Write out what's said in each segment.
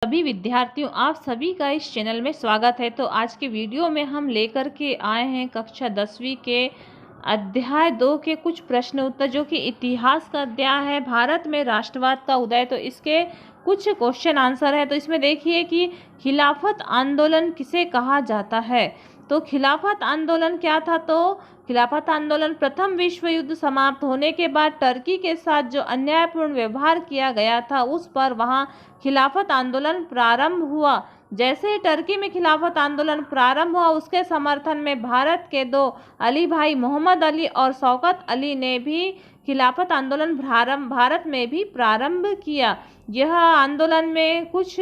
सभी विद्यार्थियों, आप सभी का इस चैनल में स्वागत है। तो आज के वीडियो में हम लेकर के आए हैं कक्षा 10वीं के अध्याय 2 के कुछ प्रश्न उत्तर, जो कि इतिहास का अध्याय है, भारत में राष्ट्रवाद का उदय। तो इसके कुछ क्वेश्चन आंसर है। तो इसमें देखिए कि खिलाफत आंदोलन किसे कहा जाता है। तो खिलाफत आंदोलन क्या था? तो खिलाफत आंदोलन प्रथम विश्व युद्ध समाप्त होने के बाद टर्की के साथ जो अन्यायपूर्ण व्यवहार किया गया था, उस पर वहां खिलाफत आंदोलन प्रारंभ हुआ। जैसे ही टर्की में खिलाफत आंदोलन प्रारंभ हुआ, उसके समर्थन में भारत के दो अली भाई मोहम्मद अली और शौकत अली ने भी खिलाफत आंदोलन भारत में भी प्रारंभ किया। यह आंदोलन में कुछ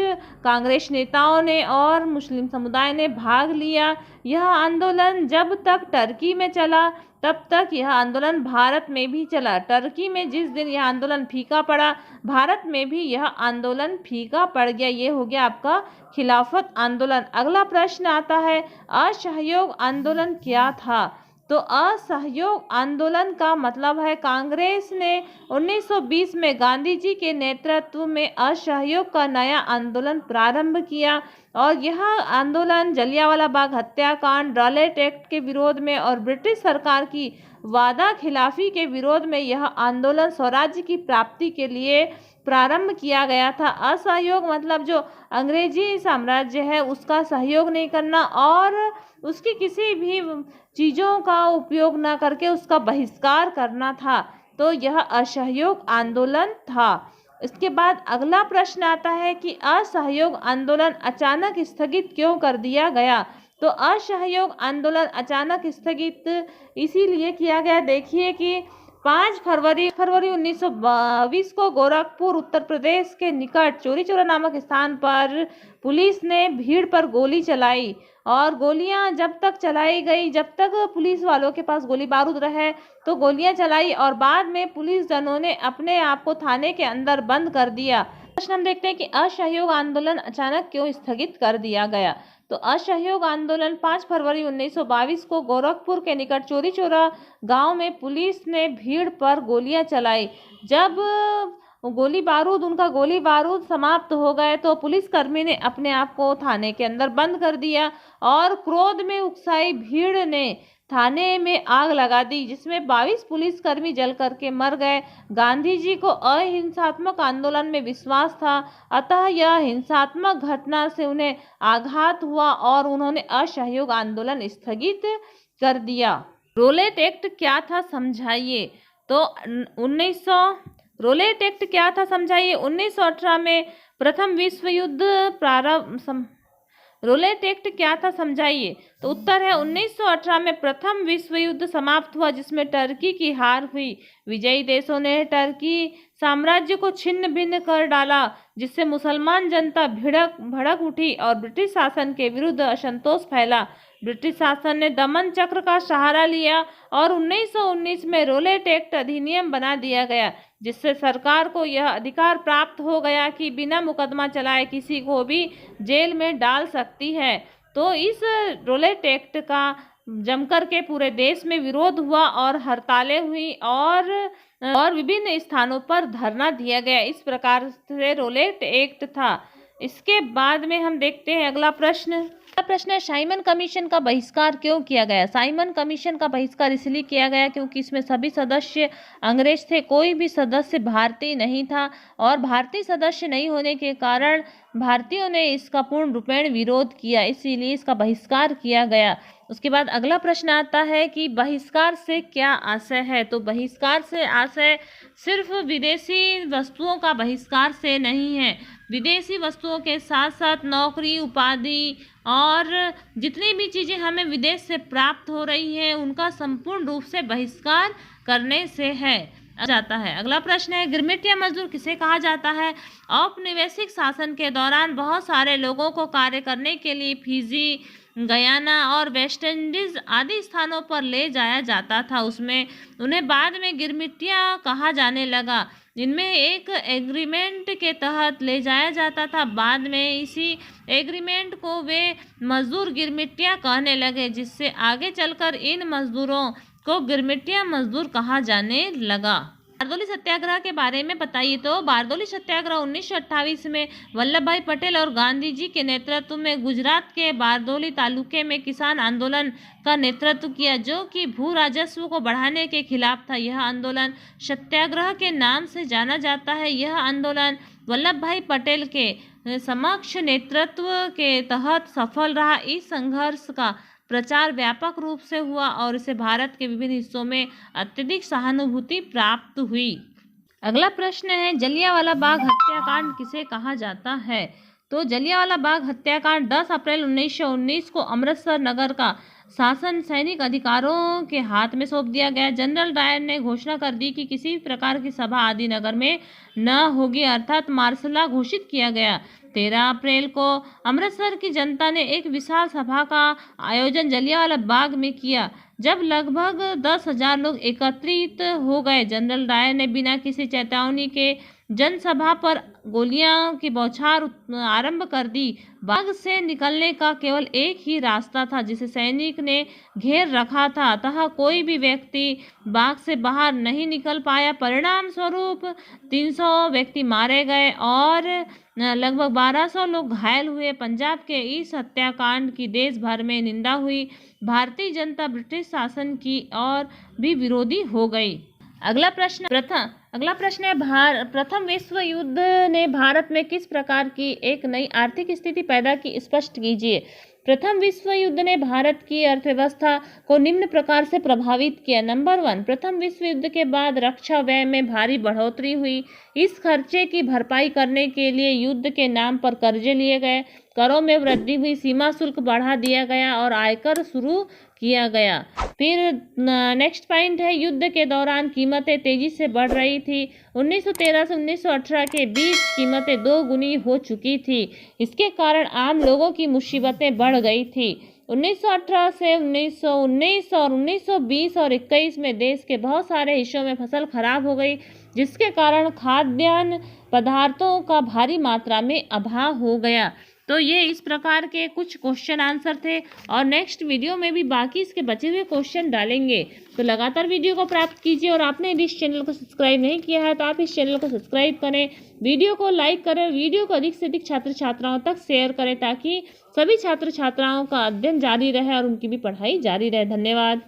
कांग्रेस नेताओं ने और मुस्लिम समुदाय ने भाग लिया। यह आंदोलन जब तक टर्की में चला, तब तक यह आंदोलन भारत में भी चला। टर्की में जिस दिन यह आंदोलन फीका पड़ा, भारत में भी यह आंदोलन फीका पड़ गया। ये हो गया आपका खिलाफत आंदोलन। अगला प्रश्न आता है, असहयोग आंदोलन क्या था? तो असहयोग आंदोलन का मतलब है कांग्रेस ने 1920 में गांधी जी के नेतृत्व में असहयोग का नया आंदोलन प्रारंभ किया, और यह आंदोलन जलियांवाला बाग हत्याकांड, रॉलेट एक्ट के विरोध में और ब्रिटिश सरकार की वादा खिलाफी के विरोध में यह आंदोलन स्वराज्य की प्राप्ति के लिए प्रारंभ किया गया था। असहयोग मतलब जो अंग्रेजी साम्राज्य है उसका सहयोग नहीं करना और उसकी किसी भी चीज़ों का उपयोग न करके उसका बहिष्कार करना था। तो यह असहयोग आंदोलन था। इसके बाद अगला प्रश्न आता है कि असहयोग आंदोलन अचानक स्थगित क्यों कर दिया गया? तो असहयोग आंदोलन अचानक स्थगित इसीलिए किया गया, देखिए कि 5 फरवरी 1922 को गोरखपुर उत्तर प्रदेश के निकट चौरी चौरा नामक स्थान पर पुलिस ने भीड़ पर गोली चलाई, और गोलियां जब तक चलाई गई, जब तक पुलिस वालों के पास गोली बारूद रहे तो गोलियां चलाई, और बाद में पुलिस जनों ने अपने आप को थाने के अंदर बंद कर दिया। प्रश्न हम देखते हैं कि असहयोग आंदोलन अचानक क्यों स्थगित कर दिया गया। तो असहयोग आंदोलन 5 फरवरी 1922 को गोरखपुर के निकट चौरी चौरा गांव में पुलिस ने भीड़ पर गोलियां चलाई। जब गोली बारूद समाप्त हो गए तो पुलिसकर्मी ने अपने आप को थाने के अंदर बंद कर दिया, और क्रोध में उकसाई भीड़ ने थाने में आग लगा दी, जिसमें 22 पुलिसकर्मी जल करके मर गए। गांधी जी को अहिंसात्मक आंदोलन में विश्वास था, अतः यह हिंसात्मक घटना से उन्हें आघात हुआ और उन्होंने असहयोग आंदोलन स्थगित कर दिया। रोलेट एक्ट क्या था, समझाइए। तो 1918 में प्रथम विश्व युद्ध प्रारंभ। रोलेट एक्ट क्या था, समझाइए। तो उत्तर है 1918 में प्रथम विश्व युद्ध समाप्त हुआ, जिसमें टर्की की हार हुई। विजयी देशों ने टर्की साम्राज्य को छिन्न भिन्न कर डाला, जिससे मुसलमान जनता भड़क उठी और ब्रिटिश शासन के विरुद्ध असंतोष फैला। ब्रिटिश शासन ने दमन चक्र का सहारा लिया और 1919 में रोलेट एक्ट अधिनियम बना दिया गया, जिससे सरकार को यह अधिकार प्राप्त हो गया कि बिना मुकदमा चलाए किसी को भी जेल में डाल सकती है। तो इस रोलेट एक्ट का जमकर के पूरे देश में विरोध हुआ और हड़तालें हुई और विभिन्न स्थानों पर धरना दिया गया। इस प्रकार से रोलेट एक्ट था। इसके बाद में हम देखते हैं अगला प्रश्न है, साइमन कमीशन का बहिष्कार क्यों किया गया? साइमन कमीशन का बहिष्कार इसलिए किया गया क्योंकि इसमें सभी सदस्य अंग्रेज थे, कोई भी सदस्य भारतीय नहीं था, और भारतीय सदस्य नहीं होने के कारण भारतीयों ने इसका पूर्ण रूपेण विरोध किया, इसीलिए इसका बहिष्कार किया गया। उसके बाद अगला प्रश्न आता है कि बहिष्कार से क्या आशय है? तो बहिष्कार से आशय सिर्फ विदेशी वस्तुओं का बहिष्कार से नहीं है। विदेशी वस्तुओं के साथ साथ नौकरी, उपाधि और जितनी भी चीज़ें हमें विदेश से प्राप्त हो रही हैं, उनका संपूर्ण रूप से बहिष्कार करने से जाता है। अगला प्रश्न है, गिरमिट या मजदूर किसे कहा जाता है? औपनिवेशिक शासन के दौरान बहुत सारे लोगों को कार्य करने के लिए फिजी, गयाना और वेस्ट इंडीज आदि स्थानों पर ले जाया जाता था। उसमें उन्हें बाद में गिरमिटिया कहा जाने लगा। इनमें एक एग्रीमेंट के तहत ले जाया जाता था। बाद में इसी एग्रीमेंट को वे मजदूर गिरमिटिया कहने लगे, जिससे आगे चलकर इन मजदूरों को गिरमिटिया मजदूर कहा जाने लगा। बारदौली सत्याग्रह के बारे में बताइए। तो बारदौली सत्याग्रह 1928 में वल्लभ भाई पटेल और गांधी जी के नेतृत्व में गुजरात के बारदौली तालुके में किसान आंदोलन का नेतृत्व किया, जो कि भू राजस्व को बढ़ाने के खिलाफ था। यह आंदोलन सत्याग्रह के नाम से जाना जाता है। यह आंदोलन वल्लभ भाई पटेल के समक्ष नेतृत्व के तहत सफल रहा। इस संघर्ष का प्रचार व्यापक रूप से हुआ और इसे भारत के विभिन्न हिस्सों में अत्यधिक सहानुभूति प्राप्त हुई। अगला प्रश्न है, जलियांवाला बाग हत्याकांड किसे कहा जाता है? तो जलियांवाला बाग हत्याकांड 10 अप्रैल 1919 को अमृतसर नगर का शासन सैनिक अधिकारों के हाथ में सौंप दिया गया। जनरल डायर ने घोषणा कर दी कि किसी भी प्रकार की सभा आदि नगर में न होगी, अर्थात मार्शल लॉ घोषित किया गया। 13 अप्रैल को अमृतसर की जनता ने एक विशाल सभा का आयोजन जलियांवाला बाग में किया, जब लगभग 10,000 लोग एकत्रित हो गए। जनरल डायर ने बिना किसी चेतावनी के जनसभा पर गोलियां की बौछार आरंभ कर दी। बाग से निकलने का केवल एक ही रास्ता था, जिसे सैनिक ने घेर रखा था, अतः कोई भी व्यक्ति बाग से बाहर नहीं निकल पाया। परिणाम स्वरूप 300 व्यक्ति मारे गए और लगभग 1200 लोग घायल हुए। पंजाब के इस हत्याकांड की देश भर में निंदा हुई। भारतीय जनता ब्रिटिश शासन की और भी विरोधी हो गई। अगला प्रश्न है, प्रथम विश्व युद्ध ने भारत में किस प्रकार की एक नई आर्थिक स्थिति पैदा की, स्पष्ट कीजिए। प्रथम विश्व युद्ध ने भारत की अर्थव्यवस्था को निम्न प्रकार से प्रभावित किया। नंबर 1, प्रथम विश्व युद्ध के बाद रक्षा व्यय में भारी बढ़ोतरी हुई। इस खर्चे की भरपाई करने के लिए युद्ध के नाम पर कर्जे लिए गए, करों में वृद्धि हुई, सीमा शुल्क बढ़ा दिया गया और आयकर शुरू किया गया। फिर नेक्स्ट पॉइंट है, युद्ध के दौरान कीमतें तेजी से बढ़ रही थी। 1913 से 1918 के बीच कीमतें 2 गुनी हो चुकी थी। इसके कारण आम लोगों की मुसीबतें बढ़ गई थी। 1918 से 1919 और 1920 और 21 में देश के बहुत सारे हिस्सों में फसल खराब हो गई, जिसके कारण खाद्यान्न पदार्थों का भारी मात्रा में अभाव हो गया। तो ये इस प्रकार के कुछ क्वेश्चन आंसर थे और नेक्स्ट वीडियो में भी बाकी इसके बचे हुए क्वेश्चन डालेंगे। तो लगातार वीडियो को प्राप्त कीजिए और आपने यदि इस चैनल को सब्सक्राइब नहीं किया है तो आप इस चैनल को सब्सक्राइब करें, वीडियो को लाइक करें, वीडियो को अधिक से अधिक छात्र छात्राओं तक शेयर करें, ताकि सभी छात्र छात्राओं का अध्ययन जारी रहे और उनकी भी पढ़ाई जारी रहे। धन्यवाद।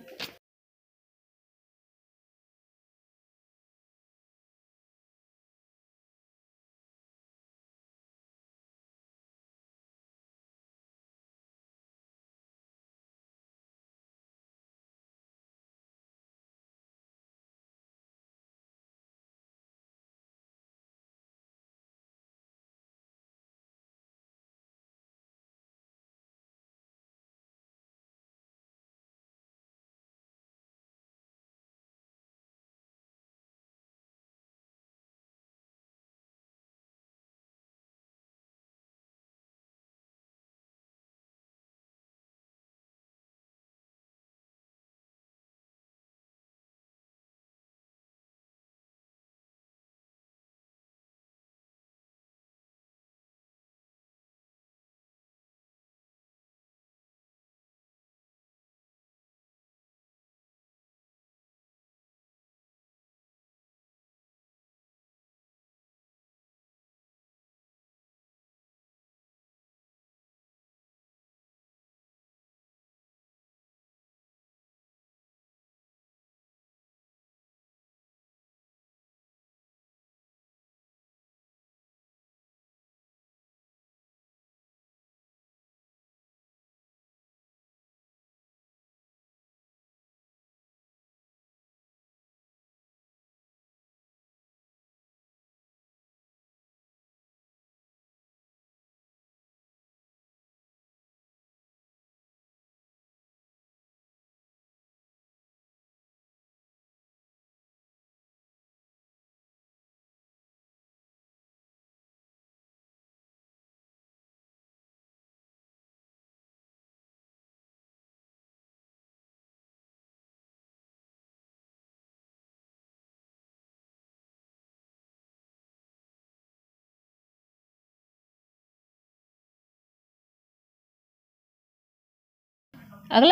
अगला